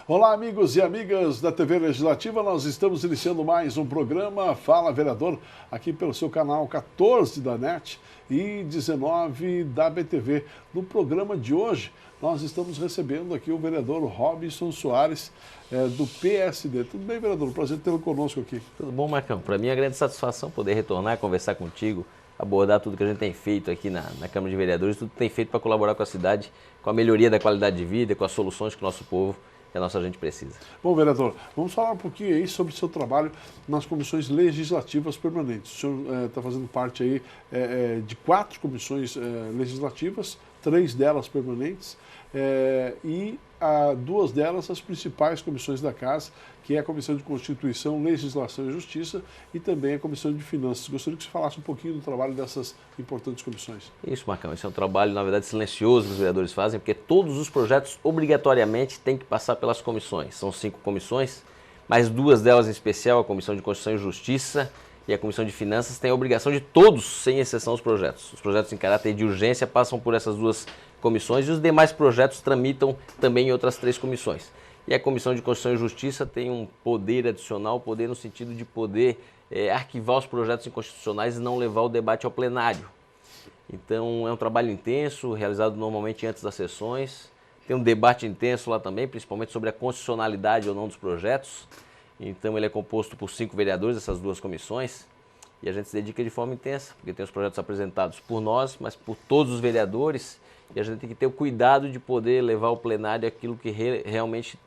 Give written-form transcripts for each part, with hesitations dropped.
Olá, amigos e amigas da TV Legislativa. Nós estamos iniciando mais um programa Fala Vereador, aqui pelo seu canal 14 da NET e 19 da BTV. No programa de hoje, nós estamos recebendo aqui o vereador Robson Soares, do PSD. Tudo bem, vereador? Prazer tê-lo conosco aqui. Tudo bom, Marcão? Para mim é grande satisfação poder retornar, conversar contigo, abordar tudo que a gente tem feito aqui na Câmara de Vereadores, tudo que tem feito para colaborar com a cidade, com a melhoria da qualidade de vida, com as soluções que o nosso povo e a nossa gente precisa. Bom, vereador, vamos falar um pouquinho aí sobre o seu trabalho nas comissões legislativas permanentes. O senhor está fazendo parte aí de 4 comissões legislativas, 3 delas permanentes, e 2 delas as principais comissões da Casa, que é a Comissão de Constituição, Legislação e Justiça e também a Comissão de Finanças. Gostaria que você falasse um pouquinho do trabalho dessas importantes comissões. Isso, Marcão, esse é um trabalho, na verdade, silencioso que os vereadores fazem, porque todos os projetos obrigatoriamente têm que passar pelas comissões. São 5 comissões, mas 2 delas em especial, a Comissão de Constituição e Justiça e a Comissão de Finanças, têm a obrigação de todos, sem exceção, os projetos. Os projetos em caráter de urgência passam por essas 2 comissões e os demais projetos tramitam também em outras 3 comissões. E a Comissão de Constituição e Justiça tem um poder adicional, poder no sentido de poder arquivar os projetos inconstitucionais e não levar o debate ao plenário. Então é um trabalho intenso, realizado normalmente antes das sessões. Tem um debate intenso lá também, principalmente sobre a constitucionalidade ou não dos projetos. Então ele é composto por 5 vereadores, essas 2 comissões, e a gente se dedica de forma intensa, porque tem os projetos apresentados por nós, mas por todos os vereadores, e a gente tem que ter o cuidado de poder levar ao plenário aquilo que realmente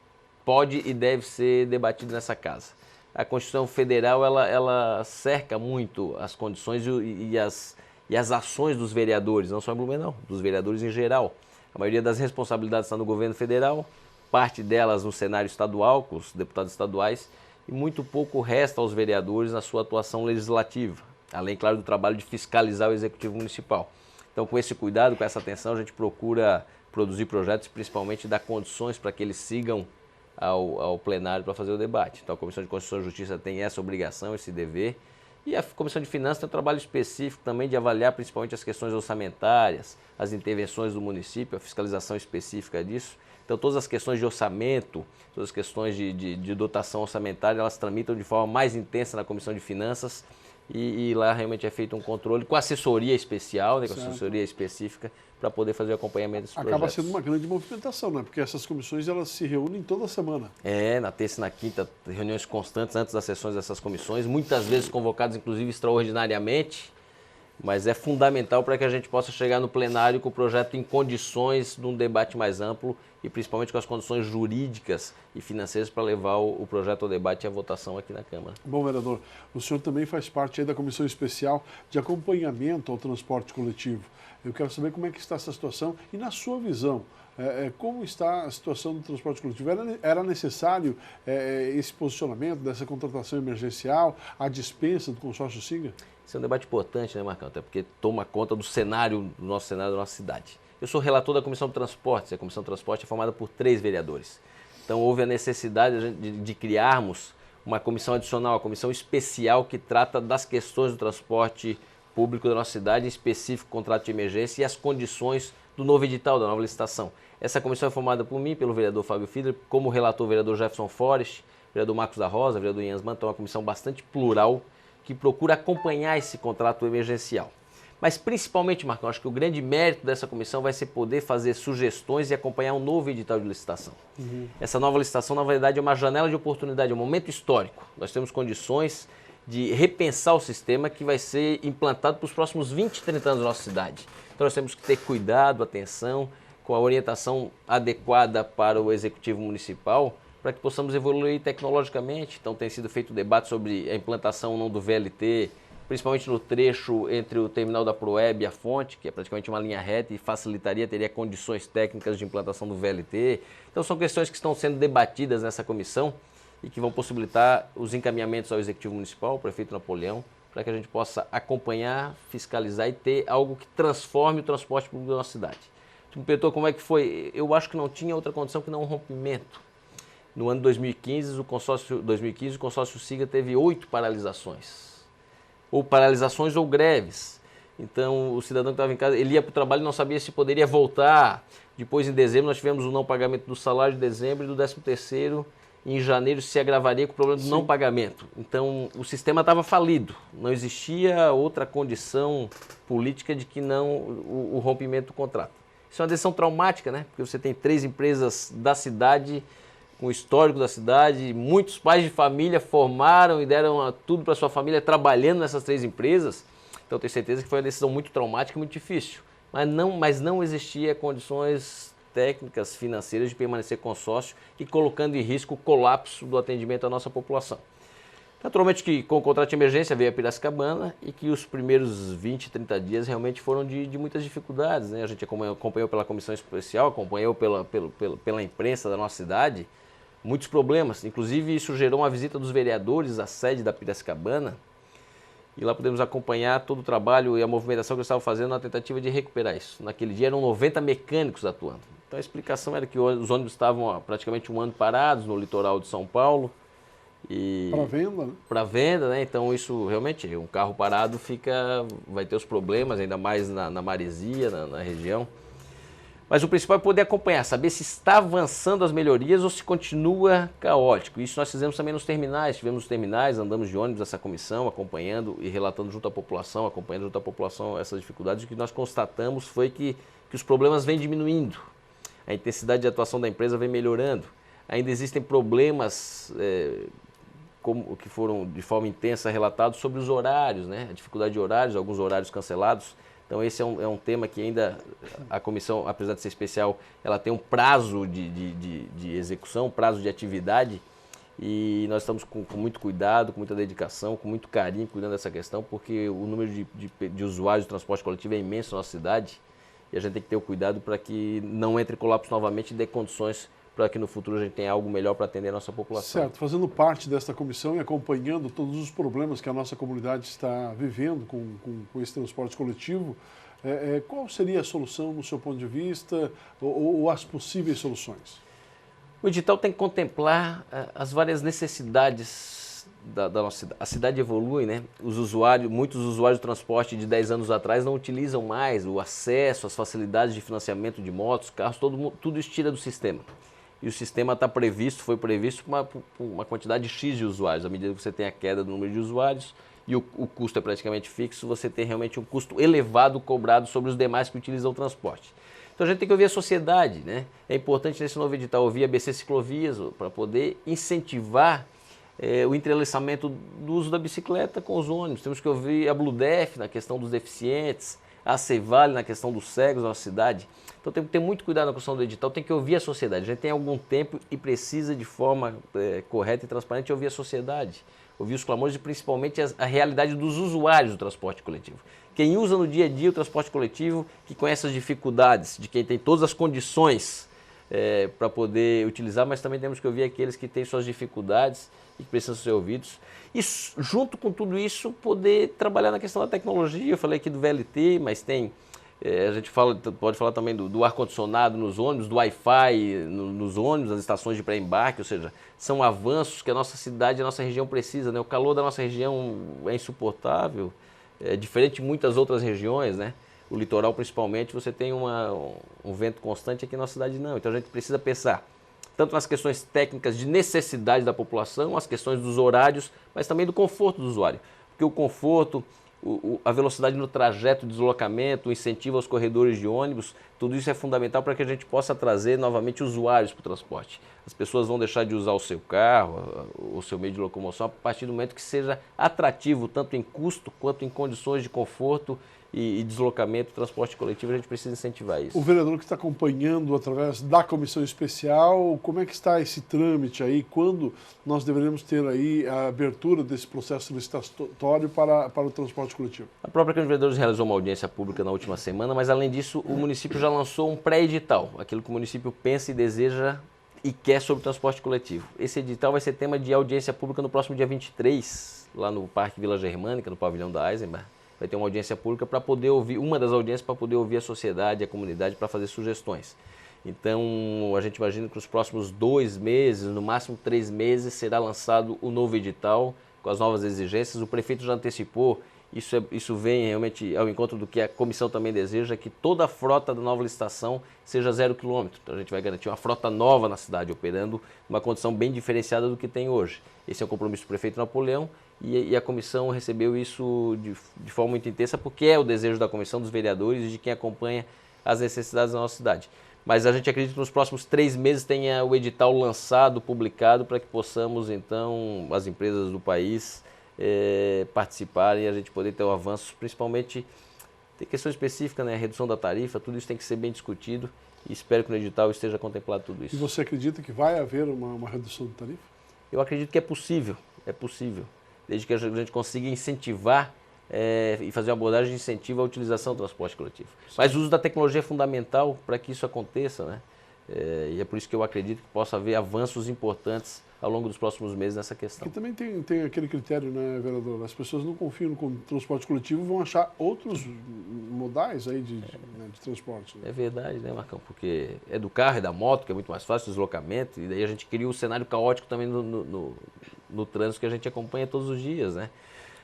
pode e deve ser debatido nessa casa. A Constituição Federal, ela cerca muito as condições e as ações dos vereadores, não só em Blumenau, dos vereadores em geral. A maioria das responsabilidades está no governo federal, parte delas no cenário estadual, com os deputados estaduais, e muito pouco resta aos vereadores na sua atuação legislativa, além, claro, do trabalho de fiscalizar o Executivo Municipal. Então, com esse cuidado, com essa atenção, a gente procura produzir projetos, principalmente dar condições para que eles sigam ao plenário para fazer o debate. Então, a Comissão de Constituição e Justiça tem essa obrigação, esse dever, e a Comissão de Finanças tem um trabalho específico também de avaliar principalmente as questões orçamentárias, as intervenções do município, a fiscalização específica disso. Então, todas as questões de orçamento, todas as questões de dotação orçamentária, elas tramitam de forma mais intensa na Comissão de Finanças e lá realmente é feito um controle com assessoria especial, né, com assessoria específica, para poder fazer o acompanhamento desses projetos. Acaba sendo uma grande movimentação, né? Porque essas comissões elas se reúnem toda semana. Na terça e na quinta, reuniões constantes antes das sessões dessas comissões, muitas vezes convocadas, inclusive, extraordinariamente, mas é fundamental para que a gente possa chegar no plenário com o projeto em condições de um debate mais amplo e principalmente com as condições jurídicas e financeiras para levar o projeto ao debate e à votação aqui na Câmara. Bom, vereador, o senhor também faz parte aí da Comissão Especial de Acompanhamento ao Transporte Coletivo. Eu quero saber como é que está essa situação e, na sua visão, como está a situação do transporte coletivo? Era necessário esse posicionamento dessa contratação emergencial, a dispensa do consórcio Siga? Esse é um debate importante, né, Marcão? Até porque toma conta do cenário, do nosso cenário da nossa cidade. Eu sou relator da Comissão de Transportes, a Comissão de Transporte é formada por 3 vereadores. Então houve a necessidade de criarmos uma comissão adicional, a comissão especial que trata das questões do transporte público da nossa cidade, em específico contrato de emergência e as condições do novo edital, da nova licitação. Essa comissão é formada por mim, pelo vereador Fábio Fiedler, como relator o vereador Jefferson Forest, vereador Marcos da Rosa, vereador Ian Mann, então é uma comissão bastante plural que procura acompanhar esse contrato emergencial. Mas principalmente, Marcão, acho que o grande mérito dessa comissão vai ser poder fazer sugestões e acompanhar um novo edital de licitação. Essa nova licitação, na verdade, é uma janela de oportunidade, é um momento histórico. Nós temos condições de repensar o sistema que vai ser implantado para os próximos 20, 30 anos da nossa cidade. Então nós temos que ter cuidado, atenção, com a orientação adequada para o Executivo Municipal, para que possamos evoluir tecnologicamente. Então tem sido feito debate sobre a implantação ou não do VLT, principalmente no trecho entre o terminal da Proeb e a Fonte, que é praticamente uma linha reta e teria condições técnicas de implantação do VLT. Então são questões que estão sendo debatidas nessa comissão e que vão possibilitar os encaminhamentos ao Executivo Municipal, ao prefeito Napoleão, para que a gente possa acompanhar, fiscalizar e ter algo que transforme o transporte público da nossa cidade. Tu me perguntou como é que foi, eu acho que não tinha outra condição que não um rompimento. No ano 2015, o consórcio Siga teve 8 paralisações, ou greves. Então, o cidadão que estava em casa, ele ia para o trabalho e não sabia se poderia voltar. Depois, em dezembro, nós tivemos o não pagamento do salário de dezembro e do 13º. Em janeiro se agravaria com o problema do não pagamento. Então, o sistema estava falido. Não existia outra condição política de que não o rompimento do contrato. Isso é uma decisão traumática, né? Porque você tem 3 empresas da cidade, com o histórico da cidade, muitos pais de família formaram e deram tudo para sua família trabalhando nessas 3 empresas. Então, eu tenho certeza que foi uma decisão muito traumática e muito difícil. Mas não existia condições técnicas, financeiras de permanecer consórcio e colocando em risco o colapso do atendimento à nossa população. Naturalmente que com o contrato de emergência veio a Piracicabana e que os primeiros 20, 30 dias realmente foram de muitas dificuldades, né? A gente acompanhou pela comissão especial, acompanhou pela imprensa da nossa cidade, muitos problemas. Inclusive isso gerou uma visita dos vereadores à sede da Piracicabana e lá podemos acompanhar todo o trabalho e a movimentação que eles estavam fazendo na tentativa de recuperar isso. Naquele dia eram 90 mecânicos atuando. Então a explicação era que os ônibus estavam há praticamente um ano parados no litoral de São Paulo. Para venda, né? Para venda, né? Então isso realmente, um carro parado vai ter os problemas, ainda mais na maresia, na região. Mas o principal é poder acompanhar, saber se está avançando as melhorias ou se continua caótico. Isso nós fizemos também nos terminais, tivemos nos terminais, andamos de ônibus essa comissão, acompanhando e relatando junto à população, acompanhando junto à população essas dificuldades. O que nós constatamos foi que os problemas vêm diminuindo. A intensidade de atuação da empresa vem melhorando. Ainda existem problemas como que foram de forma intensa relatados sobre os horários, né? A dificuldade de horários, alguns horários cancelados. Então esse é um tema que ainda a comissão, apesar de ser especial, ela tem um prazo de execução, um prazo de atividade e nós estamos com muito cuidado, com muita dedicação, com muito carinho cuidando dessa questão, porque o número de usuários do transporte coletivo é imenso na nossa cidade. E a gente tem que ter o cuidado para que não entre colapso novamente e dê condições para que no futuro a gente tenha algo melhor para atender a nossa população. Certo, fazendo parte desta comissão e acompanhando todos os problemas que a nossa comunidade está vivendo com esse transporte coletivo, qual seria a solução no seu ponto de vista ou as possíveis soluções? O edital tem que contemplar as várias necessidades da nossa cidade. A cidade evolui, né? Muitos usuários do transporte de 10 anos atrás não utilizam mais o acesso, as facilidades de financiamento de motos, carros, tudo isso tira do sistema. E o sistema foi previsto para uma quantidade X de usuários. À medida que você tem a queda do número de usuários e o custo é praticamente fixo, você tem realmente um custo elevado cobrado sobre os demais que utilizam o transporte. Então a gente tem que ouvir a sociedade, né? É importante nesse novo edital ouvir a BC Ciclovias para poder incentivar o entrelaçamento do uso da bicicleta com os ônibus. Temos que ouvir a Bludef na questão dos deficientes, a Cevale na questão dos cegos na nossa cidade. Então tem que ter muito cuidado na questão do edital, tem que ouvir a sociedade. A gente tem algum tempo e precisa de forma correta e transparente ouvir a sociedade, ouvir os clamores e principalmente a realidade dos usuários do transporte coletivo. Quem usa no dia a dia o transporte coletivo, que conhece as dificuldades, de quem tem todas as condições para poder utilizar, mas também temos que ouvir aqueles que têm suas dificuldades e que precisam ser ouvidos. E junto com tudo isso, poder trabalhar na questão da tecnologia. Eu falei aqui do VLT, mas a gente pode falar também do ar-condicionado nos ônibus, do Wi-Fi nos ônibus, nas estações de pré-embarque, ou seja, são avanços que a nossa cidade, a nossa região precisa, né? O calor da nossa região é insuportável, é diferente de muitas outras regiões, né? O litoral principalmente, você tem um vento constante, aqui na nossa cidade não. Então a gente precisa pensar tanto nas questões técnicas de necessidade da população, as questões dos horários, mas também do conforto do usuário. Porque o conforto, a velocidade no trajeto de deslocamento, o incentivo aos corredores de ônibus, tudo isso é fundamental para que a gente possa trazer novamente usuários para o transporte. As pessoas vão deixar de usar o seu carro, o seu meio de locomoção, a partir do momento que seja atrativo, tanto em custo quanto em condições de conforto e deslocamento, transporte coletivo, a gente precisa incentivar isso. O vereador que está acompanhando através da comissão especial, como é que está esse trâmite aí? Quando nós deveremos ter aí a abertura desse processo licitatório para o transporte coletivo? A própria Câmara de Vereadores realizou uma audiência pública na última semana, mas além disso o município já lançou um pré-edital, aquilo que o município pensa e deseja e quer sobre o transporte coletivo. Esse edital vai ser tema de audiência pública no próximo dia 23, lá no Parque Vila Germânica, no pavilhão da Eisenbahn. Vai ter uma audiência pública para poder ouvir, uma das audiências para poder ouvir a sociedade, a comunidade, para fazer sugestões. Então, a gente imagina que nos próximos 2 meses, no máximo 3 meses, será lançado o novo edital, com as novas exigências. O prefeito já antecipou Isso vem realmente ao encontro do que a comissão também deseja, que toda a frota da nova licitação seja 0 km. Então a gente vai garantir uma frota nova na cidade, operando uma condição bem diferenciada do que tem hoje. Esse é o compromisso do prefeito Napoleão e a comissão recebeu isso de forma muito intensa, porque é o desejo da comissão, dos vereadores e de quem acompanha as necessidades da nossa cidade. Mas a gente acredita que nos próximos 3 meses tenha o edital lançado, publicado, para que possamos, então, as empresas do país participarem e a gente poder ter um avanço, principalmente, tem questão específica, né? A redução da tarifa, tudo isso tem que ser bem discutido e espero que no edital esteja contemplado tudo isso. E você acredita que vai haver uma redução de tarifa? Eu acredito que é possível, desde que a gente consiga incentivar e fazer uma abordagem de incentivo à utilização do transporte coletivo. Sim. Mas o uso da tecnologia é fundamental para que isso aconteça, né? E é por isso que eu acredito que possa haver avanços importantes ao longo dos próximos meses nessa questão. E também tem aquele critério, né, vereador? As pessoas não confiam no transporte coletivo e vão achar outros modais aí de transporte. Né? É verdade, né, Marcão? Porque é do carro, é da moto, que é muito mais fácil o deslocamento, e daí a gente cria um cenário caótico também no trânsito que a gente acompanha todos os dias, né?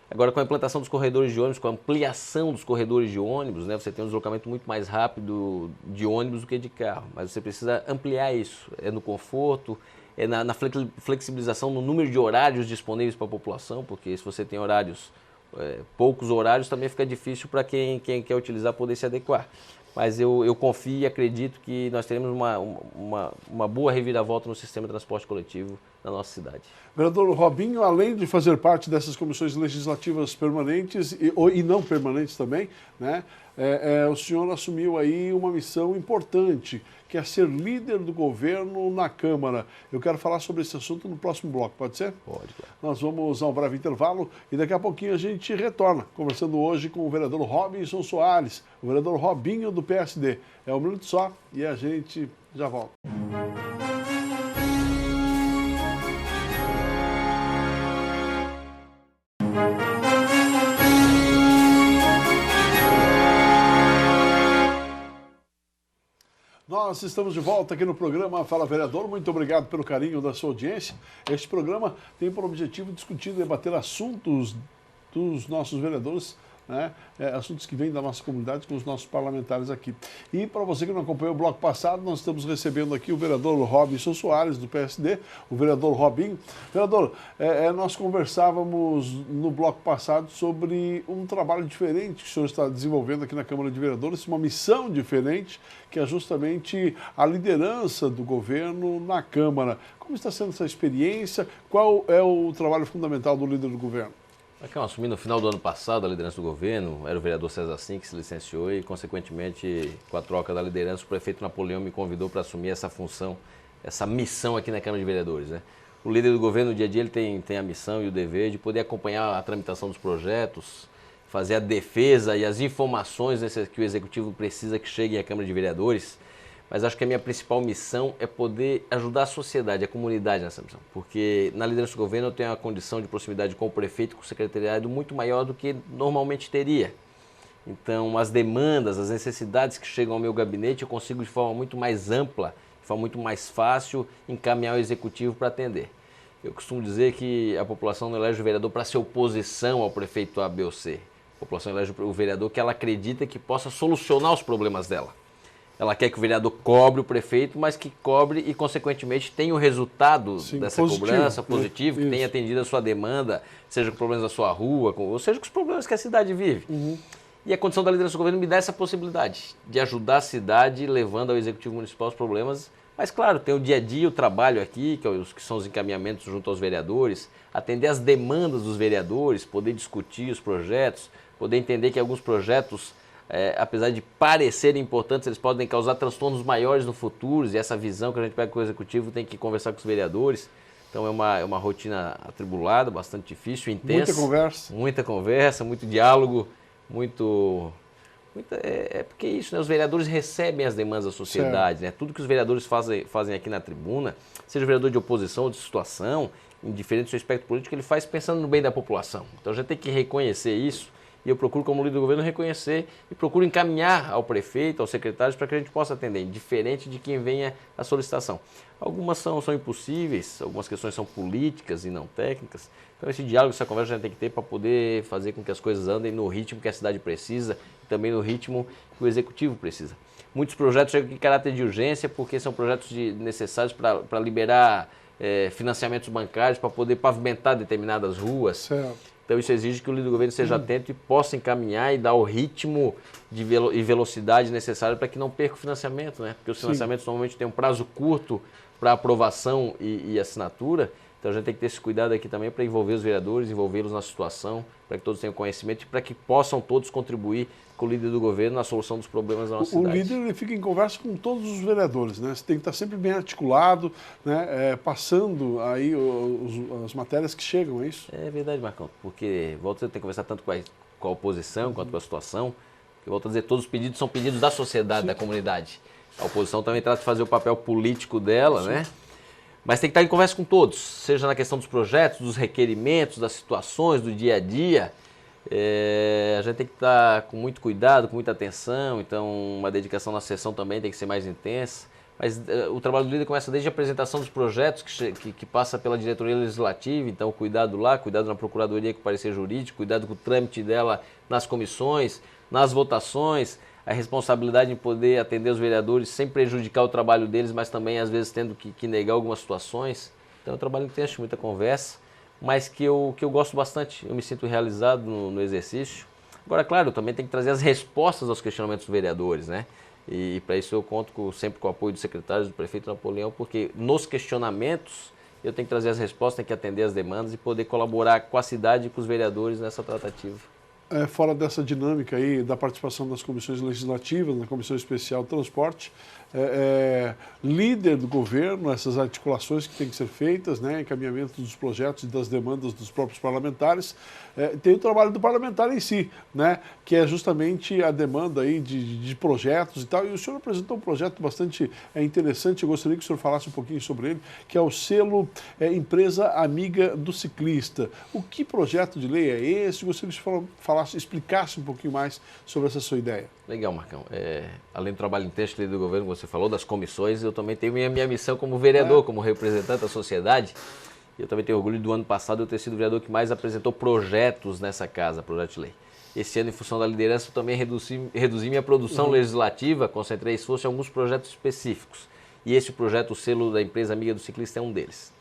Agora, com a implantação dos corredores de ônibus, com a ampliação dos corredores de ônibus, né, você tem um deslocamento muito mais rápido de ônibus do que de carro. Mas você precisa ampliar isso. É no conforto, é na flexibilização no número de horários disponíveis para a população, porque se você tem poucos horários, também fica difícil para quem quer utilizar poder se adequar. Mas eu confio e acredito que nós teremos uma boa reviravolta no sistema de transporte coletivo na nossa cidade. Vereador Robinho, além de fazer parte dessas comissões legislativas permanentes e não permanentes também, né, o senhor assumiu aí uma missão importante, que é ser líder do governo na Câmara. Eu quero falar sobre esse assunto no próximo bloco, pode ser? Pode, claro. Nós vamos a um breve intervalo e daqui a pouquinho a gente retorna, conversando hoje com o vereador Robinson Soares, o vereador Robinho do PSD. É um minuto só e a gente já volta. Nós estamos de volta aqui no programa Fala Vereador. Muito obrigado pelo carinho da sua audiência. Este programa tem por objetivo discutir e debater assuntos dos nossos vereadores, né? Assuntos que vêm da nossa comunidade com os nossos parlamentares aqui. E para você que não acompanhou o bloco passado, nós estamos recebendo aqui o vereador Robinson Soares, do PSD, o vereador Robinho. Vereador, nós conversávamos no bloco passado sobre um trabalho diferente que o senhor está desenvolvendo aqui na Câmara de Vereadores, uma missão diferente, que é justamente a liderança do governo na Câmara. Como está sendo essa experiência? Qual é o trabalho fundamental do líder do governo? Eu assumi no final do ano passado a liderança do governo, era o vereador César Sim que se licenciou e, consequentemente, com a troca da liderança, o prefeito Napoleão me convidou para assumir essa função, essa missão aqui na Câmara de Vereadores, né? O líder do governo, no dia a dia, ele tem a missão e o dever de poder acompanhar a tramitação dos projetos, fazer a defesa e as informações que o Executivo precisa que cheguem à Câmara de Vereadores. Mas acho que a minha principal missão é poder ajudar a sociedade, a comunidade nessa missão. Porque na liderança do governo eu tenho uma condição de proximidade com o prefeito e com o secretariado muito maior do que normalmente teria. Então, as demandas, as necessidades que chegam ao meu gabinete, eu consigo de forma muito mais ampla, de forma muito mais fácil, encaminhar o Executivo para atender. Eu costumo dizer que a população não elege o vereador para ser oposição ao prefeito A, B ou C. A população elege o vereador que ela acredita que possa solucionar os problemas dela. Ela quer que o vereador cobre o prefeito, mas que cobre e, consequentemente, tenha o resultado dessa cobrança positivo, que tenha atendido a sua demanda, seja com problemas da sua rua, ou seja com os problemas que a cidade vive. Uhum. E a condição da liderança do governo me dá essa possibilidade de ajudar a cidade, levando ao Executivo Municipal os problemas. Mas, claro, tem o dia a dia, o trabalho aqui, que são os encaminhamentos junto aos vereadores, atender as demandas dos vereadores, poder discutir os projetos, poder entender que alguns projetos, apesar de parecerem importantes, eles podem causar transtornos maiores no futuro, e essa visão que a gente pega com o Executivo tem que conversar com os vereadores. Então é uma rotina atribulada, bastante difícil, intensa. Muita conversa, muito diálogo, porque é isso, né? Os vereadores recebem as demandas da sociedade, né? Tudo que os vereadores fazem aqui na tribuna, seja vereador de oposição ou de situação, indiferente do seu espectro político, ele faz pensando no bem da população. Então a gente tem que reconhecer isso E eu procuro, como líder do governo, reconhecer e procuro encaminhar ao prefeito, aos secretários, para que a gente possa atender, diferente de quem venha a solicitação. Algumas são impossíveis, algumas questões são políticas e não técnicas. Então esse diálogo, essa conversa a gente tem que ter para poder fazer com que as coisas andem no ritmo que a cidade precisa e também no ritmo que o executivo precisa. Muitos projetos chegam em caráter de urgência porque são projetos necessários para liberar financiamentos bancários, para poder pavimentar determinadas ruas. Certo. Então isso exige que o líder do governo seja atento e possa encaminhar e dar o ritmo e velocidade necessário para que não perca o financiamento, né? Porque os financiamentos normalmente têm um prazo curto para aprovação e assinatura. Então a gente tem que ter esse cuidado aqui também para envolver os vereadores, envolvê-los na situação, para que todos tenham conhecimento e para que possam todos contribuir com o líder do governo na solução dos problemas da nossa cidade. O líder ele fica em conversa com todos os vereadores, né? Você tem que estar sempre bem articulado, né? Passando aí as matérias que chegam, é isso? É verdade, Marcão, porque volta a ter que conversar tanto com a oposição quanto com a situação. Eu volto a dizer, todos os pedidos são pedidos da sociedade, da comunidade. A oposição também trata de fazer o papel político dela, né? Mas tem que estar em conversa com todos, seja na questão dos projetos, dos requerimentos, das situações, do dia a dia. A gente tem que estar com muito cuidado, com muita atenção, então uma dedicação na sessão também tem que ser mais intensa. Mas o trabalho do líder começa desde a apresentação dos projetos, que passa pela diretoria legislativa, então cuidado lá, cuidado na procuradoria com o parecer jurídico, cuidado com o trâmite dela nas comissões, nas votações, a responsabilidade em poder atender os vereadores sem prejudicar o trabalho deles, mas também às vezes tendo que negar algumas situações. Então é um trabalho intenso, muita conversa, mas que eu gosto bastante, eu me sinto realizado no exercício. Agora, claro, eu também tenho que trazer as respostas aos questionamentos dos vereadores, né? E para isso eu conto sempre com o apoio dos secretários, do prefeito Napoleão, porque nos questionamentos eu tenho que trazer as respostas, tenho que atender as demandas e poder colaborar com a cidade e com os vereadores nessa tratativa. Fora dessa dinâmica aí da participação das comissões legislativas, na Comissão Especial de Transporte, líder do governo, essas articulações que têm que ser feitas, né, encaminhamento dos projetos e das demandas dos próprios parlamentares, tem o trabalho do parlamentar em si, né, que é justamente a demanda aí de projetos e tal, e o senhor apresentou um projeto bastante interessante, eu gostaria que o senhor falasse um pouquinho sobre ele, que é o selo Empresa Amiga do Ciclista. O que projeto de lei é esse? Eu gostaria que o senhor explicasse um pouquinho mais sobre essa sua ideia. Legal, Marcão. Além do trabalho intenso do governo, você falou das comissões, eu também tenho minha missão como vereador, como representante da sociedade. Eu também tenho orgulho do ano passado eu ter sido o vereador que mais apresentou projetos nessa casa, projeto de lei. Esse ano, em função da liderança, eu também reduzi minha produção legislativa, concentrei esforço em alguns projetos específicos. E esse projeto, o selo da Empresa Amiga do Ciclista, é um deles.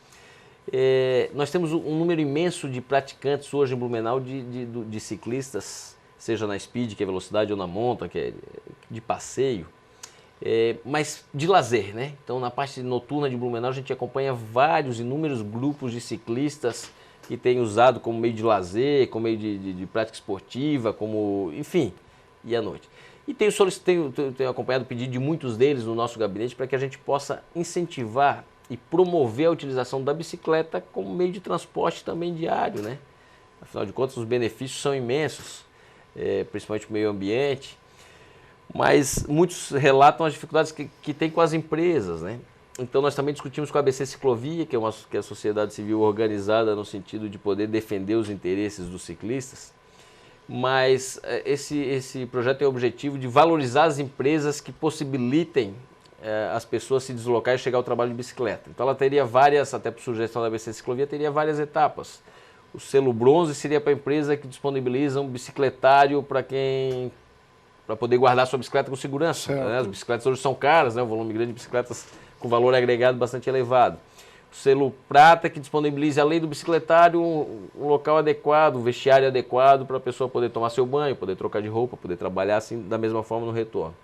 Nós temos um número imenso de praticantes hoje em Blumenau de ciclistas, seja na speed, que é velocidade, ou na monta, que é de passeio, mas de lazer, né? Então, na parte noturna de Blumenau, a gente acompanha inúmeros grupos de ciclistas que têm usado como meio de lazer, como meio de prática esportiva, enfim, e à noite. E tenho acompanhado o pedido de muitos deles no nosso gabinete para que a gente possa incentivar e promover a utilização da bicicleta como meio de transporte também diário, né? Afinal de contas, os benefícios são imensos, principalmente para o meio ambiente, mas muitos relatam as dificuldades que tem com as empresas, né? Então nós também discutimos com a ABC Ciclovia, que é a sociedade civil organizada no sentido de poder defender os interesses dos ciclistas, mas esse projeto tem o objetivo de valorizar as empresas que possibilitem as pessoas se deslocar e chegar ao trabalho de bicicleta. Então ela teria até por sugestão da ABC Ciclovia, teria várias etapas. O selo bronze seria para a empresa que disponibiliza um bicicletário para poder guardar sua bicicleta com segurança, né? As bicicletas hoje são caras, né? Um volume grande de bicicletas com valor agregado bastante elevado. O selo prata que disponibiliza, além do bicicletário, um local adequado, um vestiário adequado para a pessoa poder tomar seu banho, poder trocar de roupa, poder trabalhar assim da mesma forma no retorno.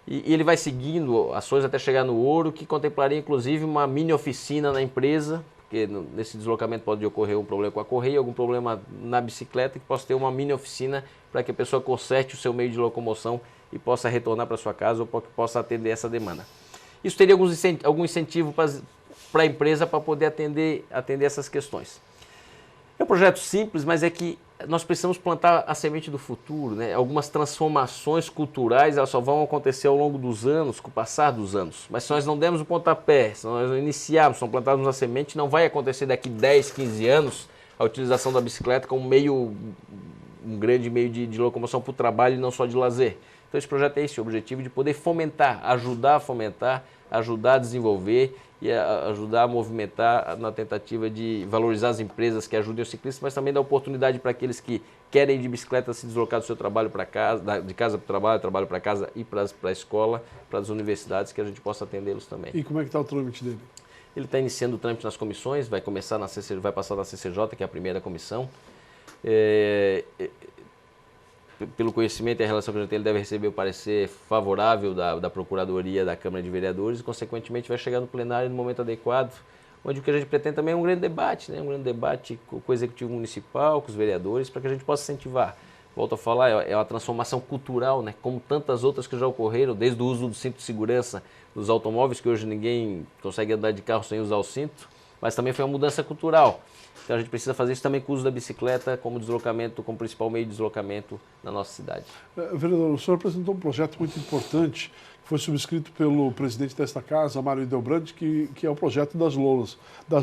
E ele vai seguindo ações até chegar no ouro, que contemplaria inclusive uma mini oficina na empresa, porque nesse deslocamento pode ocorrer um problema com a correia, algum problema na bicicleta, que possa ter uma mini oficina para que a pessoa conserte o seu meio de locomoção e possa retornar para sua casa ou que possa atender essa demanda. Isso teria algum incentivo para a empresa para poder atender essas questões. É um projeto simples, mas é que nós precisamos plantar a semente do futuro, né? Algumas transformações culturais elas só vão acontecer ao longo dos anos, com o passar dos anos. Mas se nós não dermos o pontapé, se nós não iniciarmos, se não plantarmos a semente, não vai acontecer daqui 10, 15 anos a utilização da bicicleta como meio um grande meio de locomoção para o trabalho e não só de lazer. Então esse projeto é esse, o objetivo de poder fomentar, ajudar a fomentar, ajudar a desenvolver e ajudar a movimentar na tentativa de valorizar as empresas que ajudem os ciclistas, mas também dar oportunidade para aqueles que querem ir de bicicleta se deslocar do seu trabalho para casa, de casa para o trabalho, trabalho para casa e para a escola, para as universidades, que a gente possa atendê-los também. E como é que está o trâmite dele? Ele está iniciando o trâmite nas comissões, vai passar na CCJ, que é a primeira comissão. Pelo conhecimento e a relação que a gente tem, ele deve receber o parecer favorável da Procuradoria da Câmara de Vereadores e, consequentemente, vai chegar no plenário no momento adequado, onde o que a gente pretende também é um grande debate, né? Um grande debate com o Executivo Municipal, com os vereadores, para que a gente possa incentivar. Volto a falar, é uma transformação cultural, né? Como tantas outras que já ocorreram, desde o uso do cinto de segurança dos automóveis, que hoje ninguém consegue andar de carro sem usar o cinto, mas também foi uma mudança cultural. Então a gente precisa fazer isso também com o uso da bicicleta como deslocamento, como principal meio de deslocamento na nossa cidade. Vereador, o senhor apresentou um projeto muito importante, que foi subscrito pelo presidente desta casa, Mário Hildebrand, que é o projeto das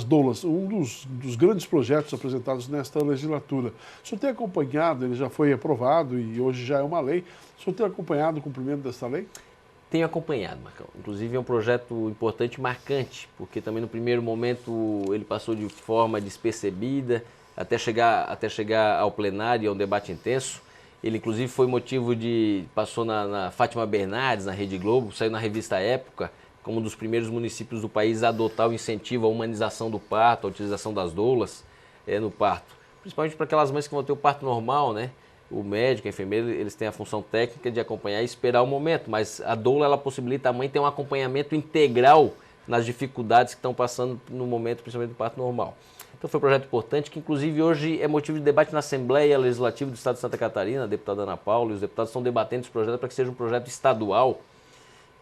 doulas, um dos grandes projetos apresentados nesta legislatura. O senhor tem acompanhado, ele já foi aprovado e hoje já é uma lei, o senhor tem acompanhado o cumprimento desta lei? Tenho acompanhado, Marcão. Inclusive é um projeto importante e marcante, porque também no primeiro momento ele passou de forma despercebida, até chegar ao plenário, a um debate intenso. Ele inclusive foi motivo passou na Fátima Bernardes, na Rede Globo, saiu na revista Época, como um dos primeiros municípios do país a adotar o incentivo à humanização do parto, à utilização das doulas no parto. Principalmente para aquelas mães que vão ter o parto normal, né? O médico, a enfermeira, eles têm a função técnica de acompanhar e esperar o momento, mas a doula, ela possibilita a mãe ter um acompanhamento integral nas dificuldades que estão passando no momento, principalmente do parto normal. Então foi um projeto importante que, inclusive, hoje é motivo de debate na Assembleia Legislativa do Estado de Santa Catarina, a deputada Ana Paula e os deputados estão debatendo esse projeto para que seja um projeto estadual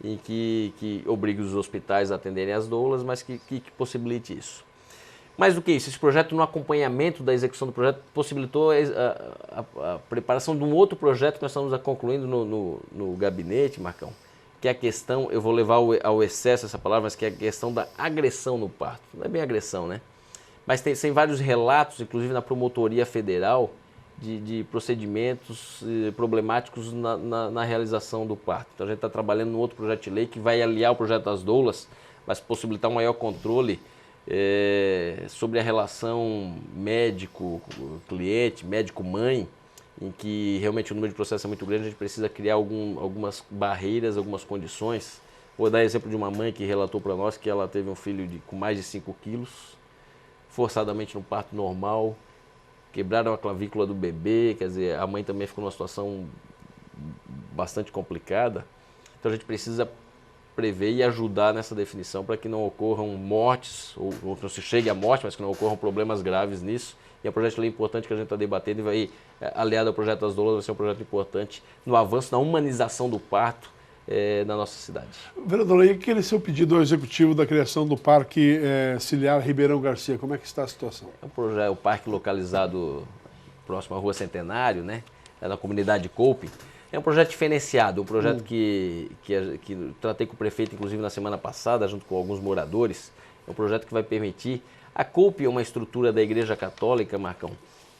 em que obrigue os hospitais a atenderem as doulas, mas que possibilite isso. Mais do que isso, esse projeto, no acompanhamento da execução do projeto, possibilitou a preparação de um outro projeto que nós estamos concluindo no gabinete, Marcão, que é a questão, eu vou levar ao excesso essa palavra, mas que é a questão da agressão no parto. Não é bem agressão, né? Mas tem vários relatos, inclusive na Promotoria Federal, de procedimentos problemáticos na realização do parto. Então a gente está trabalhando num outro projeto de lei que vai aliar o projeto das doulas, mas possibilitar um maior controle sobre a relação médico-cliente, médico-mãe, em que realmente o número de processos é muito grande, a gente precisa criar algumas barreiras, algumas condições. Vou dar exemplo de uma mãe que relatou para nós que ela teve um filho com mais de 5 quilos, forçadamente no parto normal, quebraram a clavícula do bebê, quer dizer, a mãe também ficou numa situação bastante complicada. Então a gente precisa prever e ajudar nessa definição para que não ocorram mortes, ou não se chegue à morte, mas que não ocorram problemas graves nisso. E é um projeto de lei importante que a gente está debatendo e vai, aliado ao projeto das doulas, vai ser um projeto importante no avanço, na humanização do parto na nossa cidade. Vereador, e aquele seu pedido ao Executivo da criação do Parque Ciliar Ribeirão Garcia, como é que está a situação? É um projeto, o parque localizado próximo à Rua Centenário, né, na comunidade de Coupe. É um projeto diferenciado, um projeto que tratei com o prefeito, inclusive, na semana passada, junto com alguns moradores. É um projeto que vai permitir... A COUP é uma estrutura da Igreja Católica, Marcão,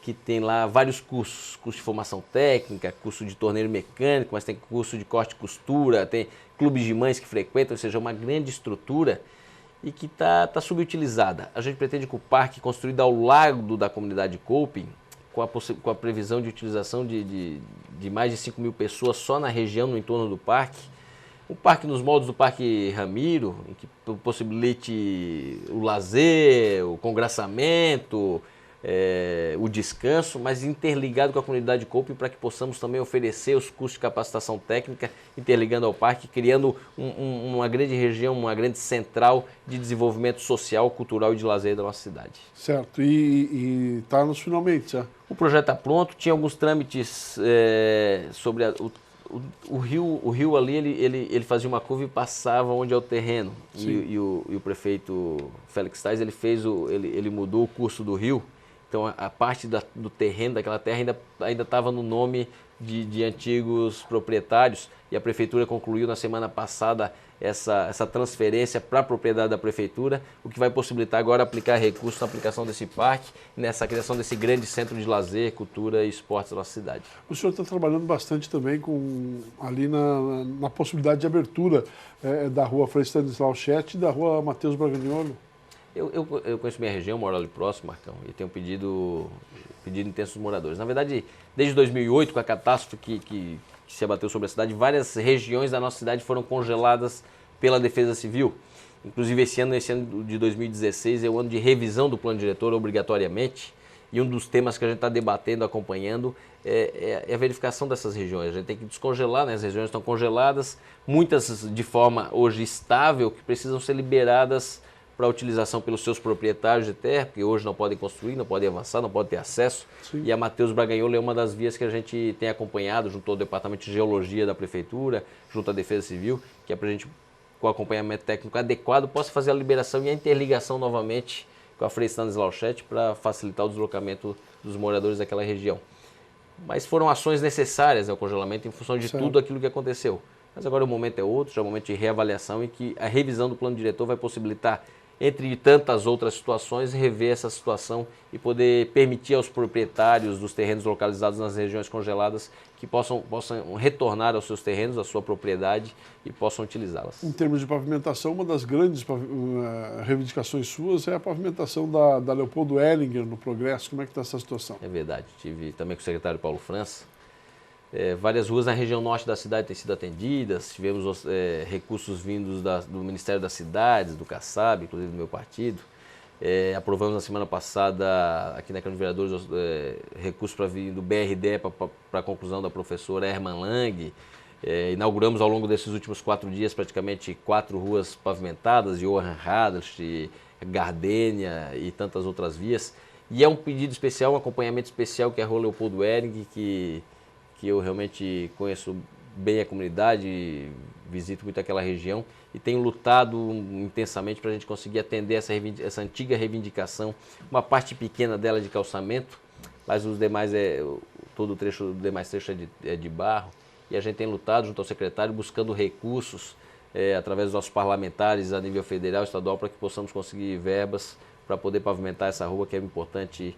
que tem lá vários cursos. Curso de formação técnica, curso de torneiro mecânico, mas tem curso de corte e costura, tem clubes de mães que frequentam, ou seja, uma grande estrutura e que está subutilizada. A gente pretende que o parque, construído ao lado da comunidade de COUP, com a previsão de utilização de mais de 5 mil pessoas só na região, no entorno do parque. Um parque nos moldes do Parque Ramiro, em que possibilite o lazer, o congraçamento, o descanso, mas interligado com a comunidade de Coupe para que possamos também oferecer os cursos de capacitação técnica, interligando ao parque, criando uma grande região, uma grande central de desenvolvimento social, cultural e de lazer da nossa cidade. Certo, e está nos finalmente, já? O projeto está pronto, tinha alguns trâmites sobre o rio ali, ele fazia uma curva e passava onde é o terreno. E o prefeito Félix Tais, ele mudou o curso do rio Então a parte do terreno, daquela terra, ainda estava no nome de antigos proprietários, e a Prefeitura concluiu na semana passada essa transferência para a propriedade da Prefeitura, o que vai possibilitar agora aplicar recursos na aplicação desse parque, nessa criação desse grande centro de lazer, cultura e esportes da nossa cidade. O senhor está trabalhando bastante também ali na possibilidade de abertura da rua Frei Stanislau Schettini e da rua Matheus Braganiolo. Eu conheço minha região, moro ali próximo, Marcão, e tenho pedido intenso dos moradores. Na verdade, desde 2008, com a catástrofe que se abateu sobre a cidade, várias regiões da nossa cidade foram congeladas pela Defesa Civil. Inclusive, esse ano de 2016, é o ano de revisão do plano diretor, obrigatoriamente, e um dos temas que a gente está debatendo, acompanhando, é a verificação dessas regiões. A gente tem que descongelar, né? As regiões estão congeladas, muitas de forma hoje estável, que precisam ser liberadas para utilização pelos seus proprietários de terra, porque hoje não podem construir, não podem avançar, não podem ter acesso. Sim. E a Matheus Braganiolo é uma das vias que a gente tem acompanhado, junto ao Departamento de Geologia da Prefeitura, junto à Defesa Civil, que é para a gente, com acompanhamento técnico adequado, possa fazer a liberação e a interligação novamente com a Frei Stanislau Schettini para facilitar o deslocamento dos moradores daquela região. Mas foram ações necessárias ao congelamento em função de tudo aquilo que aconteceu. Mas agora o momento é outro, já é um momento de reavaliação em que a revisão do plano diretor vai possibilitar, entre tantas outras situações, rever essa situação e poder permitir aos proprietários dos terrenos localizados nas regiões congeladas que possam retornar aos seus terrenos, à sua propriedade, e possam utilizá-las. Em termos de pavimentação, uma das grandes reivindicações suas é a pavimentação da Leopoldo Ellinger no Progresso. Como é que está essa situação? É verdade. Tive também com o secretário Paulo França. Várias ruas na região norte da cidade têm sido atendidas, tivemos recursos vindos do Ministério das Cidades, do CACAB, inclusive do meu partido. Aprovamos na semana passada, aqui na Câmara de Vereadores, recursos para vir do BRDE para a conclusão da professora Herman Lang. Inauguramos ao longo desses últimos 4 dias praticamente 4 ruas pavimentadas, Johann Hadrich, Gardênia e tantas outras vias. E é um pedido especial, um acompanhamento especial, que é a Rua Leopoldo Ellinger, que eu realmente conheço bem a comunidade, visito muito aquela região e tenho lutado intensamente para a gente conseguir atender essa antiga reivindicação, uma parte pequena dela de calçamento, mas os demais todo o trecho, demais trecho é de barro, e a gente tem lutado junto ao secretário buscando recursos através dos nossos parlamentares a nível federal e estadual para que possamos conseguir verbas para poder pavimentar essa rua, que é uma importante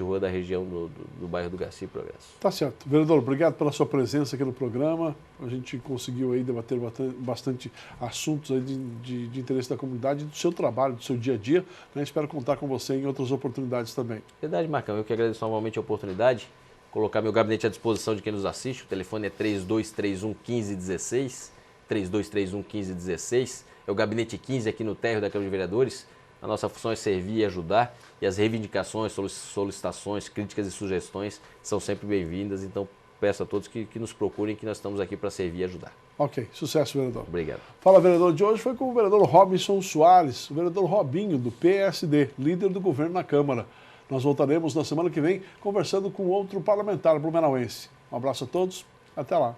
rua da região do bairro do Garcia e Progresso. Tá certo. Vereador, obrigado pela sua presença aqui no programa. A gente conseguiu aí debater bastante assuntos aí de interesse da comunidade, do seu trabalho, do seu dia a dia. Né? Espero contar com você em outras oportunidades também. Verdade, Marcão. Eu que agradeço novamente a oportunidade. Colocar meu gabinete à disposição de quem nos assiste. O telefone é 3231-1516. 3231-1516. É o gabinete 15 aqui no térreo da Câmara de Vereadores. A nossa função é servir e ajudar, e as reivindicações, solicitações, críticas e sugestões são sempre bem-vindas, então peço a todos que nos procurem, que nós estamos aqui para servir e ajudar. Ok, sucesso, vereador. Obrigado. Fala, vereador, de hoje foi com o vereador Robinson Soares, o vereador Robinho, do PSD, líder do governo na Câmara. Nós voltaremos na semana que vem conversando com outro parlamentar blumenauense. Um abraço a todos, até lá.